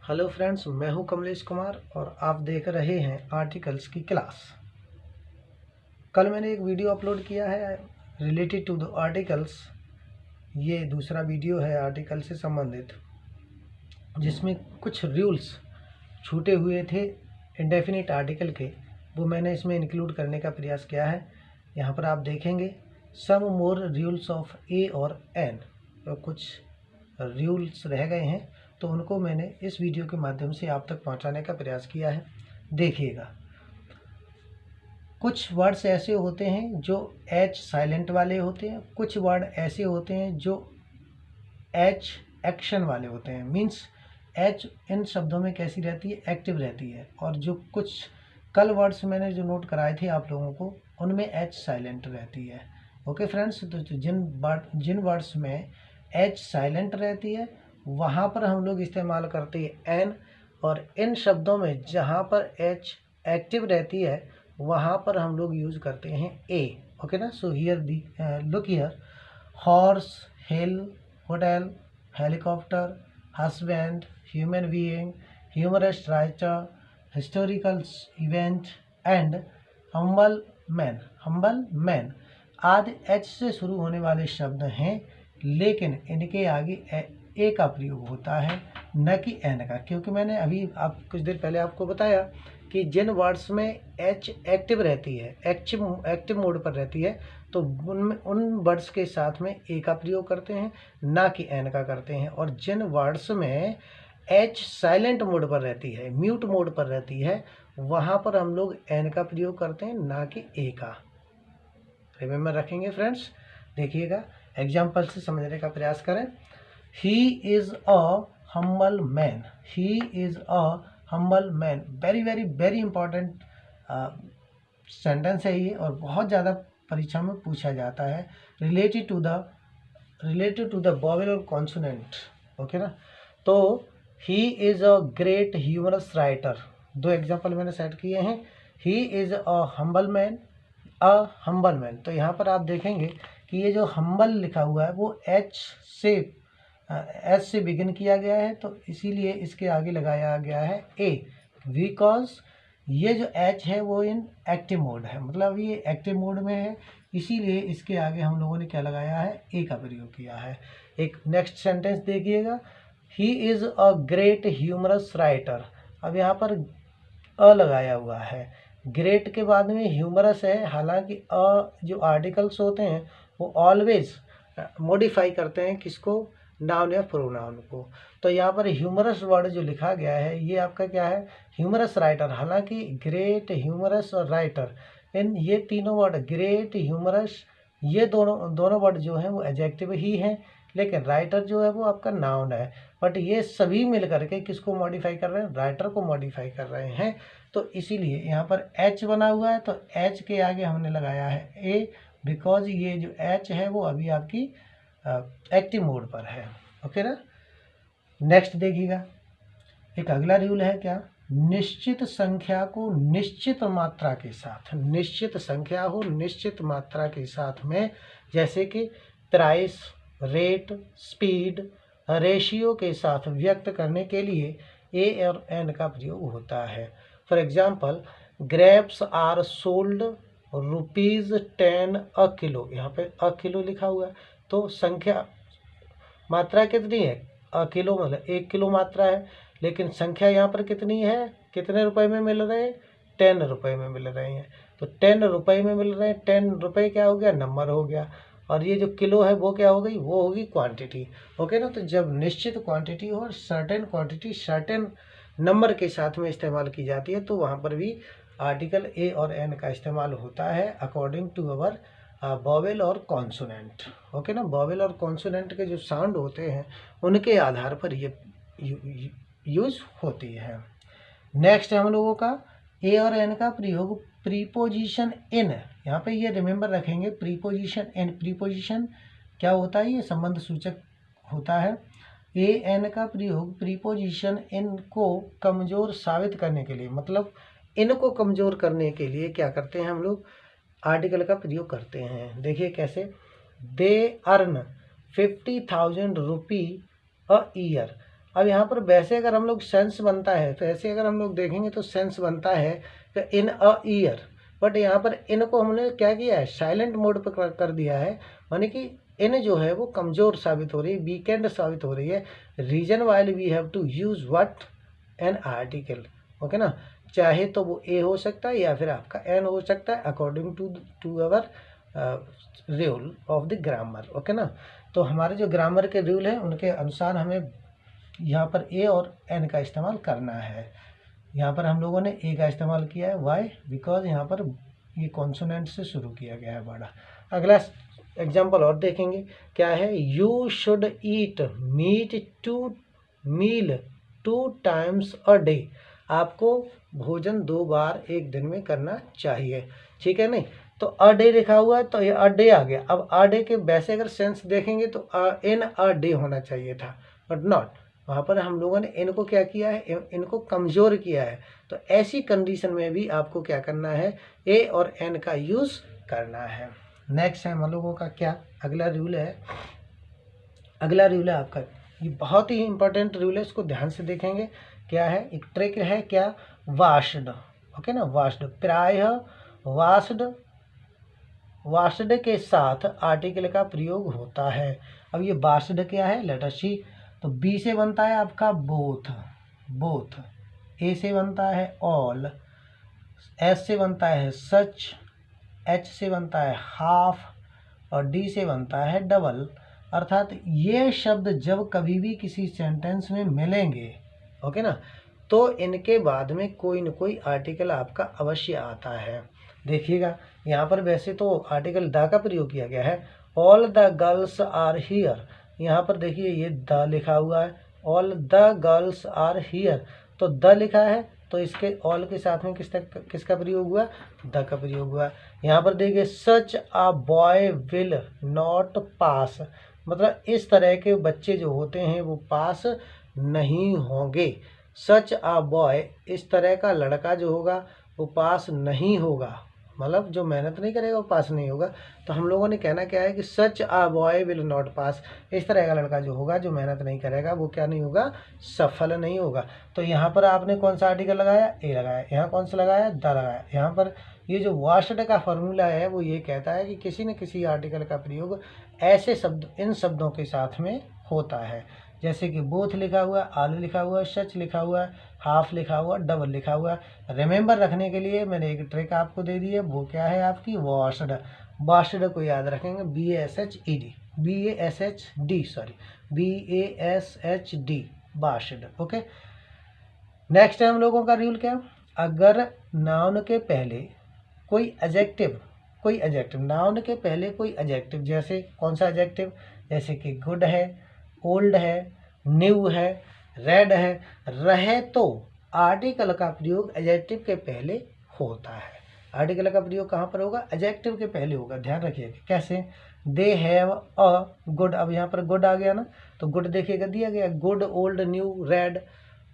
Hello friends, मैं हूं कमलेश कुमार और आप देख रहे हैं आर्टिकल्स की क्लास। कल मैंने एक वीडियो अपलोड किया है रिलेटेड टू द आर्टिकल्स। ये दूसरा वीडियो है आर्टिकल से संबंधित, जिसमें कुछ रूल्स छूटे हुए थे इंडेफिनिट आर्टिकल के, वो मैंने इसमें इंक्लूड करने का प्रयास किया है। यहाँ पर आप देखेंगे सम मोर रूल्स ऑफ ए और एन, तो कुछ रूल्स रह गए हैं, तो उनको मैंने इस वीडियो के माध्यम से आप तक पहुंचाने का प्रयास किया है। देखिएगा, कुछ वर्ड्स ऐसे होते हैं जो एच साइलेंट वाले होते हैं, कुछ वर्ड ऐसे होते हैं जो एच एक्शन वाले होते हैं। मीन्स एच इन शब्दों में कैसी रहती है, एक्टिव रहती है। और जो कुछ कल वर्ड्स मैंने जो नोट कराए थे आप लोगों को, उनमें एच साइलेंट रहती है। ओके फ्रेंड्स, तो जिन वर्ड्स में एच साइलेंट रहती है वहाँ पर हम लोग इस्तेमाल करते हैं एन, और इन शब्दों में जहाँ पर एच एक्टिव रहती है वहाँ पर हम लोग यूज करते हैं ए। ओके ना। So here be look here, horse, hill, hotel, helicopter, husband, human being, humorous writer, historical event and humble man. Humble man आदि एच से शुरू होने वाले शब्द हैं, लेकिन इनके आगे ए का प्रयोग होता है, न कि एन का। क्योंकि मैंने अभी आप कुछ देर पहले आपको बताया कि जिन वर्ड्स में एच एक्टिव रहती है, एक्टिव मोड पर रहती है, तो उन वर्ड्स के साथ में ए का प्रयोग करते हैं, ना कि एन का करते हैं। और जिन वर्ड्स में एच साइलेंट मोड पर रहती है, म्यूट मोड पर रहती है, वहाँ पर हम लोग एन का प्रयोग करते हैं, ना कि ए का। रिमेम्बर रखेंगे फ्रेंड्स। देखिएगा, एग्जाम्पल से समझने का प्रयास करें। He is a humble man. He is a humble man. very important sentence है ये, और बहुत ज़्यादा परीक्षा में पूछा जाता है रिलेटेड टू द वोवेल और कॉन्सोनेंट। ओके ना। तो he is a great humorous writer, दो एग्जाम्पल मैंने सेट किए हैं। he is a humble man, तो यहाँ पर आप देखेंगे कि ये जो humble लिखा हुआ है वो एच से बिगिन किया गया है, तो इसीलिए इसके आगे लगाया गया है ए, बिकॉज ये जो एच है वो इन एक्टिव मोड है, मतलब ये एक्टिव मोड में है, इसीलिए इसके आगे हम लोगों ने क्या लगाया है, ए का प्रयोग किया है। एक नेक्स्ट सेंटेंस देखिएगा, he is a great humorous writer. अब यहाँ पर अ लगाया हुआ है, ग्रेट के बाद में ह्यूमरस है। हालांकि अ जो आर्टिकल्स होते हैं वो ऑलवेज मॉडिफाई करते हैं किसको, नाउन या प्रोनाउन को। तो यहाँ पर ह्यूमरस वर्ड जो लिखा गया है ये आपका क्या है, ह्यूमरस राइटर। हालांकि ग्रेट, ह्यूमरस और राइटर, इन ये तीनों वर्ड, ग्रेट, ह्यूमरस, ये दोनों वर्ड जो हैं वो एडजेक्टिव ही हैं, लेकिन राइटर जो है वो आपका नाउन है। बट ये सभी मिल करके किसको मॉडिफाई कर रहे हैं, राइटर को मॉडिफाई कर रहे हैं। तो इसीलिए यहाँ पर एच बना हुआ है, तो एच के आगे हमने लगाया है ए, बिकॉज ये जो एच है वो अभी आपकी एक्टिव मोड पर है। ओके ना। नेक्स्ट देखिएगा, एक अगला रूल है क्या, निश्चित संख्या को निश्चित मात्रा के साथ, निश्चित संख्या हो निश्चित मात्रा के साथ में, जैसे कि प्राइस, रेट, स्पीड, रेशियो के साथ व्यक्त करने के लिए ए और एन का प्रयोग होता है। For example, grapes are sold ₹10 a kilo. यहाँ पे अ किलो लिखा हुआ है, तो संख्या मात्रा कितनी है, अ किलो मतलब 1 किलो मात्रा है, लेकिन संख्या यहाँ पर कितनी है, कितने रुपए में मिल रहे हैं, 10 रुपए में मिल रहे हैं। तो 10 रुपए में मिल रहे हैं, 10 रुपए क्या हो गया, नंबर हो गया, और ये जो किलो है वो क्या हो गई, वो होगी क्वांटिटी। ओके ना। तो जब निश्चित क्वांटिटी हो और सर्टेन क्वांटिटी सर्टेन नंबर के साथ में इस्तेमाल की जाती है, तो वहाँ पर भी आर्टिकल ए और एन का इस्तेमाल होता है अकॉर्डिंग टू अवर वोवेल और कॉन्सोनेंट। ओके ना। वोवेल और कॉन्सोनेंट के जो साउंड होते हैं उनके आधार पर ये यूज होती है। नेक्स्ट है हम लोगों का ए और एन का प्रयोग प्रीपोजिशन इन। यहाँ पे ये रिमेंबर रखेंगे, प्रीपोजिशन इन, प्रीपोजिशन क्या होता है, ये संबंध सूचक होता है। ए एन का प्रयोग प्रीपोजिशन इन को कमज़ोर साबित करने के लिए, मतलब इनको कमज़ोर करने के लिए क्या करते हैं हम लोग, आर्टिकल का प्रयोग करते हैं। देखिए कैसे, they earn 50,000 rupee a year. अब यहाँ पर वैसे अगर हम लोग सेंस बनता है, तो ऐसे अगर हम लोग देखेंगे तो सेंस बनता है कि इन अ ईयर, बट यहाँ पर इन को हमने क्या किया है, साइलेंट मोड पर कर दिया है, यानी कि इन जो है वो कमज़ोर साबित हो रही है, वीकेंड साबित हो रही है। Reason while we have to use what, an article, okay ना। चाहे तो वो ए हो सकता है या फिर आपका एन हो सकता है, according to our rule of the grammar, okay ना। तो हमारे जो ग्रामर के रूल हैं उनके अनुसार हमें यहाँ पर ए और एन का इस्तेमाल करना है। यहाँ पर हम लोगों ने ए का इस्तेमाल किया है, वाई, बिकॉज यहाँ पर ये कॉन्सोनेंट से शुरू किया गया है वर्ड। अगला एग्जाम्पल और देखेंगे क्या है, you should eat meat meal 2 times a day, आपको भोजन 2 बार एक दिन में करना चाहिए, ठीक है। नहीं तो अ डे लिखा हुआ है तो ये अ डे आ गया। अब अ डे के वैसे अगर सेंस देखेंगे तो इन अ डे होना चाहिए था, बट नॉट, वहाँ पर हम लोगों ने इनको क्या किया है, इनको कमज़ोर किया है। तो ऐसी कंडीशन में भी आपको क्या करना है, ए और एन का यूज़ करना है। नेक्स्ट है हम लोगों का क्या, अगला रूल है आपका, ये बहुत ही इंपॉर्टेंट रूल है, इसको ध्यान से देखेंगे। क्या है, एक ट्रिक है क्या, वाश्ड, ओके ना, वाश्ड, प्रायः वाश्ड के साथ आर्टिकल का प्रयोग होता है। अब ये वाश्ड क्या है, लेट अस सी। तो बी से बनता है आपका बोथ, ए से बनता है ऑल, एस से बनता है सच, एच से बनता है हाफ और डी से बनता है डबल। अर्थात ये शब्द जब कभी भी किसी सेंटेंस में मिलेंगे, ओके ना, तो इनके बाद में कोई न कोई आर्टिकल आपका अवश्य आता है। देखिएगा यहाँ पर वैसे तो आर्टिकल द का प्रयोग किया गया है, all the girls are here, यहाँ पर देखिए ये द लिखा हुआ है, all the girls are here, तो द लिखा है तो इसके ऑल के साथ में किसका प्रयोग हुआ, द का प्रयोग हुआ। यहाँ पर देखिए such a boy will not pass, मतलब इस तरह के बच्चे जो होते हैं वो पास नहीं होंगे। सच अ बॉय, इस तरह का लड़का जो होगा वो पास नहीं होगा, मतलब जो मेहनत नहीं करेगा वो पास नहीं होगा। तो हम लोगों ने कहना क्या है कि such a boy will not pass, इस तरह का लड़का जो होगा जो मेहनत नहीं करेगा वो क्या नहीं होगा, सफल नहीं होगा। तो यहाँ पर आपने कौन सा आर्टिकल लगाया, ए लगाया, यहाँ कौन सा लगाया, द लगाया। यहाँ पर ये जो वाश्ड का फॉर्मूला है वो ये कहता है कि किसी न किसी आर्टिकल का प्रयोग ऐसे शब्द, इन शब्दों के साथ में होता है, जैसे कि बोथ लिखा हुआ, आल लिखा हुआ, सच लिखा हुआ, हाफ लिखा हुआ, डबल लिखा हुआ। रिमेंबर रखने के लिए मैंने एक ट्रिक आपको दे दी है, वो क्या है आपकी, वाश्ड। वाश्ड को याद रखेंगे, BASHD, वाश्ड, ओके। नेक्स्ट है हम लोगों का रूल क्या, अगर नाउन के पहले कोई एडजेक्टिव, नाउन के पहले कोई एडजेक्टिव, जैसे कौन सा एडजेक्टिव, जैसे कि गुड है, ओल्ड है, न्यू है, रेड है, रहे, तो आर्टिकल का प्रयोग एडजेक्टिव के पहले होता है। आर्टिकल का प्रयोग कहाँ पर होगा, एडजेक्टिव के पहले होगा, ध्यान रखिएगा। कैसे, दे हैव अ गुड, अब यहाँ पर गुड आ गया ना, तो गुड देखिएगा दिया गया, गुड, ओल्ड, न्यू, रेड,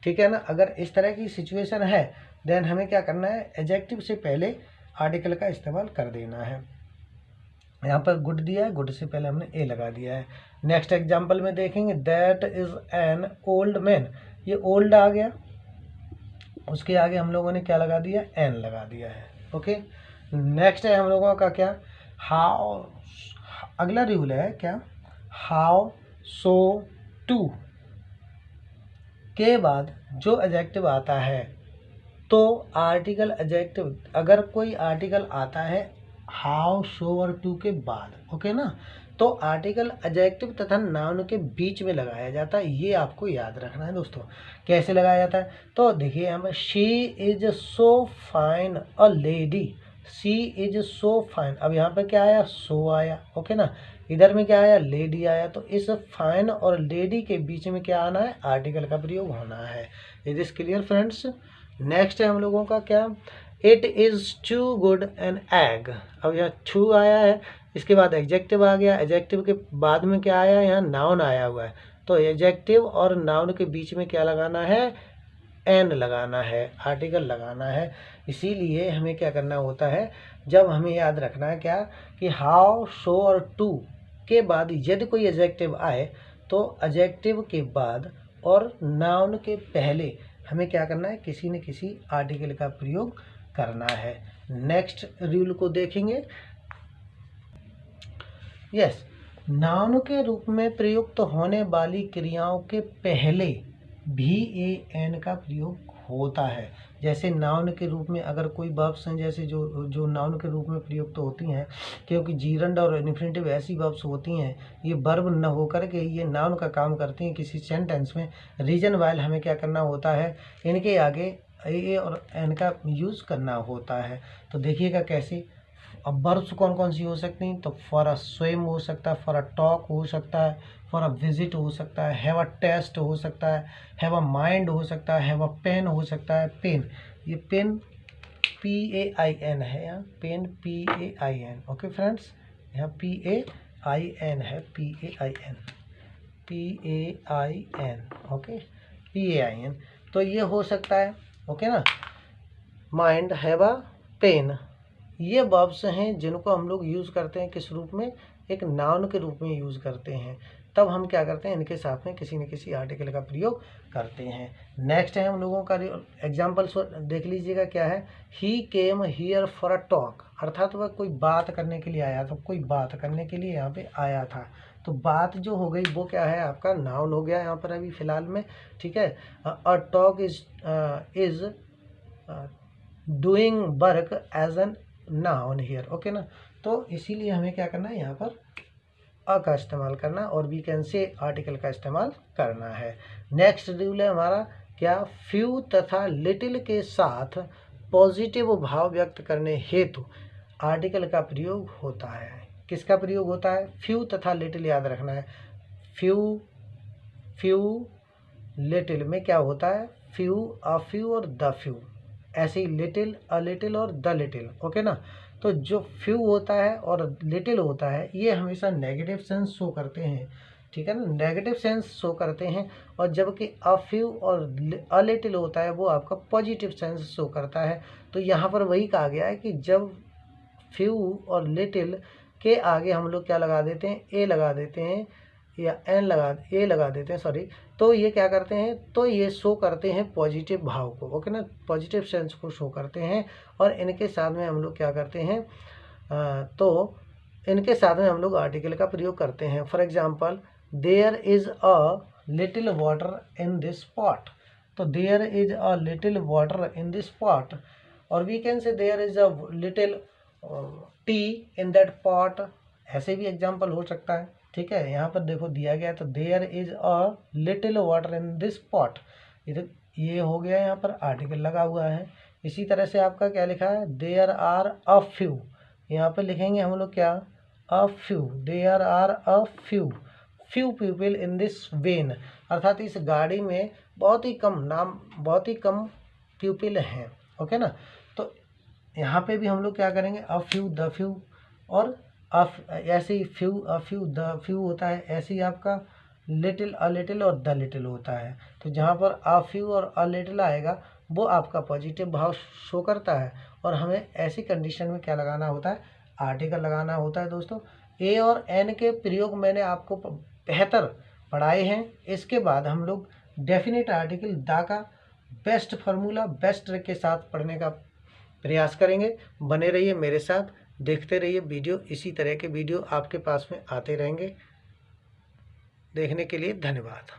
ठीक है ना। अगर इस तरह की सिचुएशन है देन हमें क्या करना है, एडजेक्टिव से पहले आर्टिकल का इस्तेमाल कर देना है। यहाँ पर गुड दिया है, गुड से पहले हमने ए लगा दिया है। नेक्स्ट एग्जाम्पल में देखेंगे, that is an old man, ये ओल्ड आ गया, उसके आगे हम लोगों ने क्या लगा दिया, एन लगा दिया है, ओके। नेक्स्ट है हम लोगों का क्या, हाउ, अगला रूल है क्या, हाउ, सो, टू के बाद जो एडजेक्टिव आता है, तो आर्टिकल एडजेक्टिव, अगर कोई आर्टिकल आता है हाउ, सो और टू के बाद, ओके ना, तो आर्टिकल एडजेक्टिव तथा नाउन के बीच में लगाया जाता है। ये आपको याद रखना है दोस्तों। कैसे लगाया जाता है, तो देखिए हम, she is so fine a lady, she is so fine, अब यहाँ पर क्या आया, सो आया, ओके ना, इधर में क्या आया, लेडी आया, तो इस फाइन और लेडी के बीच में क्या आना है, आर्टिकल का प्रयोग होना है। Is this clear friends. Next है हम लोगों का क्या, it is too good an egg, अब यहाँ टू आया है, इसके बाद एडजेक्टिव आ गया, एडजेक्टिव के बाद में क्या आया, यहाँ नाउन आया हुआ है, तो एडजेक्टिव और नाउन के बीच में क्या लगाना है, एन लगाना है, आर्टिकल लगाना है। इसीलिए हमें क्या करना होता है, जब हमें याद रखना है क्या, कि हाउ, सो और टू के बाद यदि कोई एडजेक्टिव आए तो एडजेक्टिव के बाद और नाउन के पहले हमें क्या करना है, किसी न किसी आर्टिकल का प्रयोग करना है। नेक्स्ट रूल को देखेंगे। यस, नाउन के रूप में प्रयुक्त होने वाली क्रियाओं के पहले भी एन का प्रयोग होता है। जैसे नाउन के रूप में अगर कोई वर्ब्स हैं, जैसे जो नाउन के रूप में प्रयुक्त होती हैं, क्योंकि जीरंड और इन्फिनिटिव ऐसी वर्ब्स होती हैं, ये वर्ब न होकर के ये नाउन का काम करती हैं किसी सेंटेंस में। रीजन वाइल हमें क्या करना होता है, इनके आगे ए और एन का यूज़ करना होता है। तो देखिएगा कैसे। अब वर्ब्स कौन कौन सी हो सकती हैं, तो फॉर अ स्विम हो सकता है, फॉर अ टॉक हो सकता है, फॉर अ विजिट हो सकता है, हैव अ टेस्ट हो सकता है, हैव अ माइंड हो सकता है, हैव अ पेन हो सकता है। पेन, ये पेन PAIN है, यहाँ पेन PAIN। ओके फ्रेंड्स, यहाँ PAIN है, PAIN ओके, PAIN। तो ये हो सकता है, ओके ना। माइंड, हैव अ पेन, ये वर्ब्स हैं जिनको हम लोग यूज़ करते हैं किस रूप में, एक नाउन के रूप में यूज़ करते हैं। तब हम क्या करते हैं, इनके साथ में किसी न किसी आर्टिकल का प्रयोग करते हैं। नेक्स्ट है हम लोगों का एग्जाम्पल देख लीजिएगा क्या है। He came here for a talk, अर्थात वह कोई बात करने के लिए आया था, कोई बात करने के लिए यहाँ पे आया था। तो बात जो हो गई वो क्या है, आपका नाउन हो गया यहाँ पर अभी फ़िलहाल में, ठीक है। A talk is doing work as an noun here, okay ना। तो इसीलिए हमें क्या करना है, यहाँ पर अ का इस्तेमाल करना और वी कैन से आर्टिकल का इस्तेमाल करना है। नेक्स्ट रूल है हमारा क्या, फ्यू तथा लिटिल के साथ पॉजिटिव भाव व्यक्त करने हेतु आर्टिकल का प्रयोग होता है। किसका प्रयोग होता है, फ्यू तथा लिटिल, याद रखना है। फ्यू लिटिल में क्या होता है, फ्यू, अ फ्यू और द फ्यू, ऐसे ही लिटिल, अ लिटिल और द लिटिल, ओके ना। तो जो फ्यू होता है और लिटिल होता है ये हमेशा नेगेटिव सेंस शो करते हैं, ठीक है ना, नेगेटिव सेंस शो करते हैं। और जबकि अ फ्यू और अ लिटिल होता है वो आपका पॉजिटिव सेंस शो करता है। तो यहाँ पर वही कहा गया है कि जब फ्यू और लिटिल के आगे हम लोग क्या लगा देते हैं, ए लगा देते हैं या ए लगा देते हैं, सॉरी, तो ये क्या करते हैं, तो ये शो करते हैं पॉजिटिव भाव को, ओके ना, पॉजिटिव सेंस को शो करते हैं। और इनके साथ में हम लोग क्या करते हैं, तो इनके साथ में हम लोग आर्टिकल का प्रयोग करते हैं। For example, there is a little water in this pot, तो there is a little water in this pot, और we can say there is a little tea in that pot, ऐसे भी एग्जाम्पल हो सकता है, ठीक है। यहाँ पर देखो दिया गया है, तो there is a little water in this pot, ये हो गया, यहाँ पर आर्टिकल लगा हुआ है। इसी तरह से आपका क्या लिखा है, देयर आर अ फ्यू, यहाँ पर लिखेंगे हम लोग क्या, a few, there are a few people in this van, अर्थात इस गाड़ी में बहुत ही कम पीपल हैं, ओके ना। तो यहाँ पे भी हम लोग क्या करेंगे, अ फ्यू, द फ्यू, और ऐसे ही few, a few, the few होता है, ऐसे ही आपका लिटिल, अ लिटिल और द लिटिल होता है। तो जहाँ पर अ फ्यू और अ लिटिल आएगा वो आपका पॉजिटिव भाव शो करता है। और हमें ऐसी कंडीशन में क्या लगाना होता है, आर्टिकल लगाना होता है। दोस्तों, ए और एन के प्रयोग मैंने आपको बेहतर पढ़ाए हैं। इसके बाद हम लोग डेफिनेट आर्टिकल द का बेस्ट फार्मूला, बेस्ट ट्रिक के साथ पढ़ने का प्रयास करेंगे। बने रहिए मेरे साथ, देखते रहिए वीडियो, इसी तरह के वीडियो आपके पास में आते रहेंगे। देखने के लिए धन्यवाद।